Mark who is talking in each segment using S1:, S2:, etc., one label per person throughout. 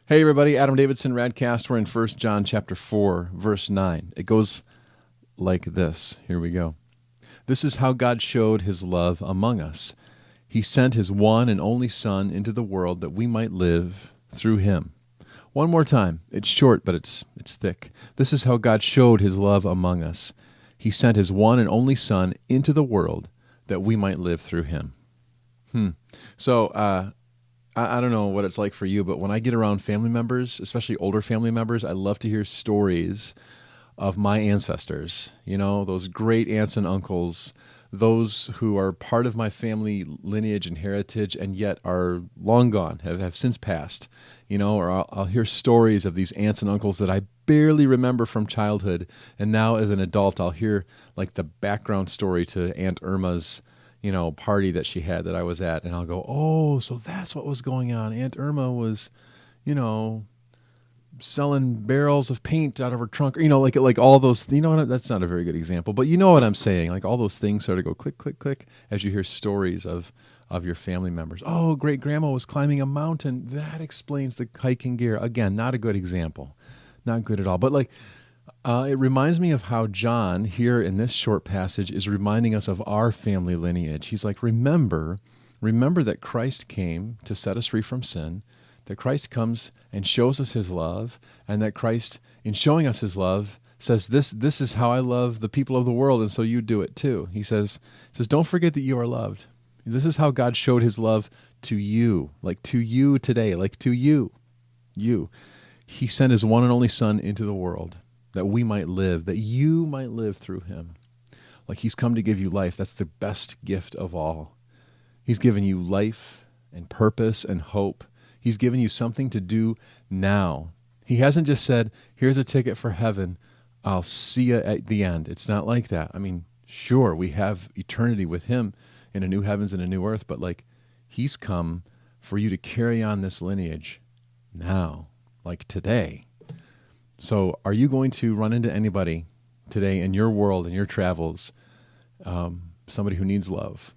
S1: Hey everybody, Adam Davidson, RadCast. We're in 1 John chapter 4, verse 9. It goes like this. Here we go. This is how God showed his love among us. He sent his one and only Son into the world that we might live through him. One more time. It's short, but it's thick. This is how God showed his love among us. He sent his one and only Son into the world that we might live through him. So, I don't know what it's like for you, but when I get around family members, especially older family members, I love to hear stories of my ancestors. You know, those great aunts and uncles, those who are part of my family lineage and heritage and yet are long gone, have since passed. You know, or I'll hear stories of these aunts and uncles that I barely remember from childhood. And now as an adult, I'll hear like the background story to Aunt Irma's party that she had that I was at, and I'll go, oh, so that's what was going on. Aunt Irma was, selling barrels of paint out of her trunk, like all those, that's not a very good example, but you know what I'm saying, like all those things sort of go click, click, click as you hear stories of your family members. Oh, great grandma was climbing a mountain. That explains the hiking gear. Again, not a good example, not good at all, but it reminds me of how John, here in this short passage, is reminding us of our family lineage. He's like, remember that Christ came to set us free from sin, that Christ comes and shows us his love, and that Christ, in showing us his love, says, this is how I love the people of the world, and so you do it too. He says, don't forget that you are loved. This is how God showed his love to you, like to you today, like to you. He sent his one and only Son into the world, that we might live, that you might live through him. Like he's come to give you life. That's the best gift of all. He's given you life and purpose and hope. He's given you something to do now. He hasn't just said, here's a ticket for heaven. I'll see you at the end. It's not like that. I mean, sure, we have eternity with him in a new heavens and a new earth, but he's come for you to carry on this lineage now, like today. So are you going to run into anybody today in your world, in your travels, somebody who needs love,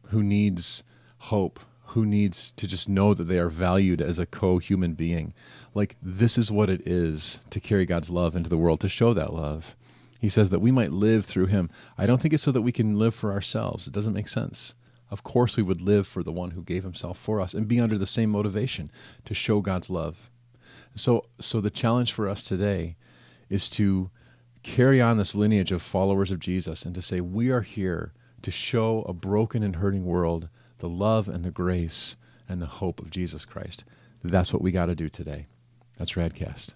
S1: who needs hope, who needs to just know that they are valued as a co-human being? Like, this is what it is to carry God's love into the world, to show that love. He says that we might live through him. I don't think it's so that we can live for ourselves. It doesn't make sense. Of course we would live for the one who gave himself for us and be under the same motivation to show God's love. So the challenge for us today is to carry on this lineage of followers of Jesus and to say we are here to show a broken and hurting world the love and the grace and the hope of Jesus Christ. That's what we got to do today. That's RadCast.